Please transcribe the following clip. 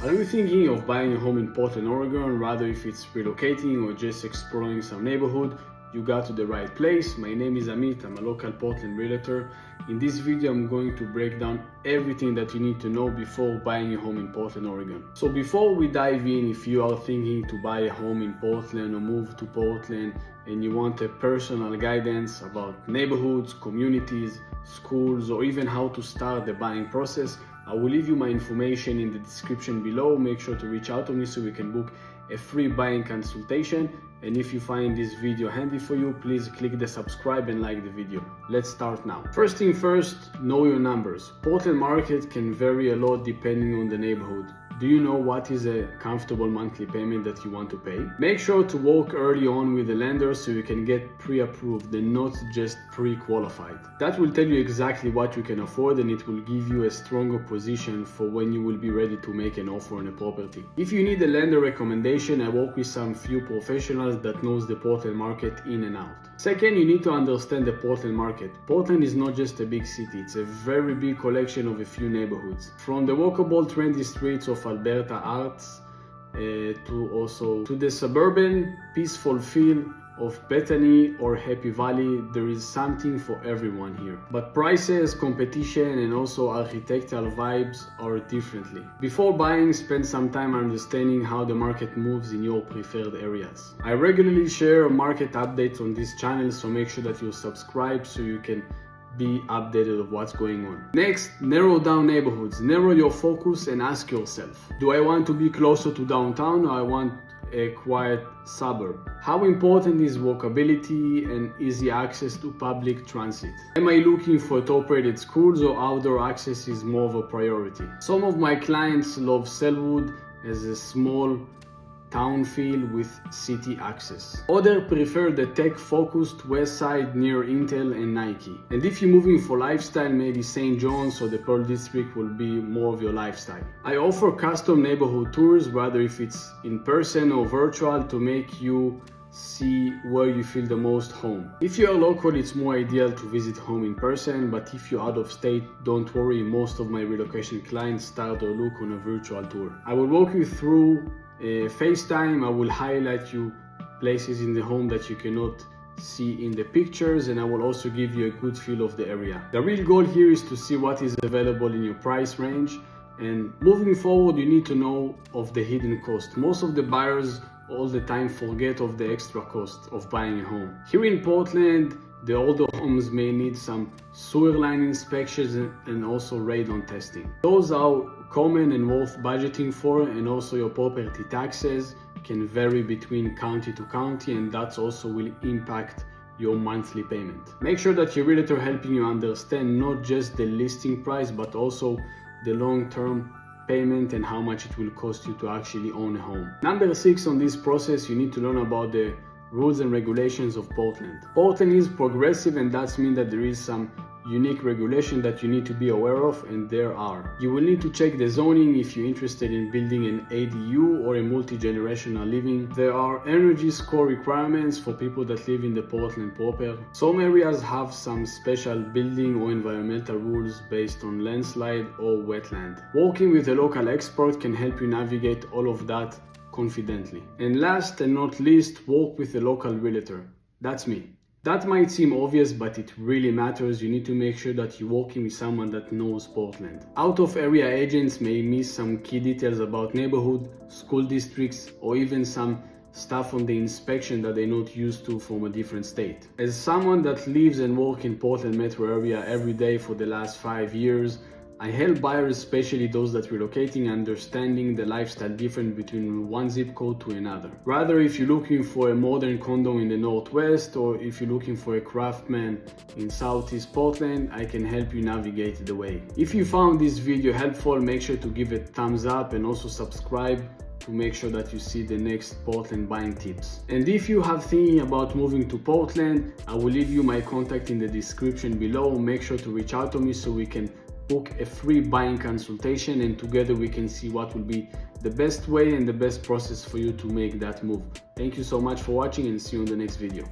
Are you thinking of buying a home in Portland, Oregon, rather if it's relocating or just exploring some neighborhood? You got to the right place. My name is Amit, I'm a local Portland realtor. In this video, I'm going to break down everything that you need to know before buying a home in Portland, Oregon. So before we dive in, if you are thinking to buy a home in Portland or move to Portland and you want a personal guidance about neighborhoods, communities, schools, or even how to start the buying process, I will leave you my information in the description below. Make sure to reach out to me so we can book a free buying consultation. And if you find this video handy for you, please click the subscribe and like the video. Let's start now. First thing first, know your numbers. Portland market can vary a lot depending on the neighborhood. Do you know what is a comfortable monthly payment that you want to pay? Make sure to work early on with the lender so you can get pre-approved and not just pre-qualified. That will tell you exactly what you can afford, and it will give you a stronger position for when you will be ready to make an offer on a property. If you need a lender recommendation, I work with some few professionals that knows the Portland market in and out. Second, you need to understand the Portland market. Portland is not just a big city, it's a very big collection of a few neighborhoods. From the walkable, trendy streets of Alberta Arts to the suburban, peaceful feel of Bethany or Happy Valley, there is something for everyone here. But prices, competition, and also architectural vibes are differently. Before buying, spend some time understanding how the market moves in your preferred areas. I regularly share market updates on this channel, so make sure that you subscribe so you can be updated of what's going on. Next, narrow down neighborhoods. Narrow your focus and ask yourself, do I want to be closer to downtown or I want a quiet suburb? How important is walkability and easy access to public transit? Am I looking for top-rated schools or outdoor access is more of a priority? Some of my clients love Selwood as a small town feel with city access. Others prefer the tech-focused west side near Intel and Nike. And if you're moving for lifestyle, maybe St. John's or the Pearl District will be more of your lifestyle. I offer custom neighborhood tours, whether if it's in person or virtual, to make you see where you feel the most home. If you are local, it's more ideal to visit home in person, but if you're out of state, don't worry, most of my relocation clients start their look on a virtual tour. I will walk you through FaceTime. I will highlight you places in the home that you cannot see in the pictures, and I will also give you a good feel of the area. The real goal here is to see what is available in your price range, and moving forward you need to know of the hidden cost. Most of the buyers all the time forget of the extra cost of buying a home. Here in Portland, the older homes may need some sewer line inspections and also radon testing. Those are common and worth budgeting for, and also your property taxes can vary between county to county, and that also will impact your monthly payment. Make sure that your realtor helping you understand not just the listing price but also the long-term payment and how much it will cost you to actually own a home. Number 6 on this process, you need to learn about the rules and regulations of Portland. Portland is progressive, and that means that there is some unique regulation that you need to be aware of, and there are. You will need to check the zoning if you're interested in building an ADU or a multi-generational living. There are energy score requirements for people that live in the Portland proper. Some areas have some special building or environmental rules based on landslide or wetland. Working with a local expert can help you navigate all of that confidently. And last and not least, work with a local realtor. That's me. That might seem obvious, but it really matters. You need to make sure that you're working with someone that knows Portland. Out-of-area agents may miss some key details about neighborhood, school districts, or even some stuff on the inspection that they're not used to from a different state. As someone that lives and works in Portland metro area every day for the last 5 years, I help buyers, especially those that relocating, understanding the lifestyle difference between one zip code to another. Rather, if you're looking for a modern condo in the Northwest, or if you're looking for a craftsman in Southeast Portland, I can help you navigate the way. If you found this video helpful, make sure to give it a thumbs up and also subscribe to make sure that you see the next Portland buying tips. And if you have thinking about moving to Portland, I will leave you my contact in the description below. Make sure to reach out to me so we can book a free buying consultation, and together we can see what will be the best way and the best process for you to make that move. Thank you so much for watching, and see you in the next video.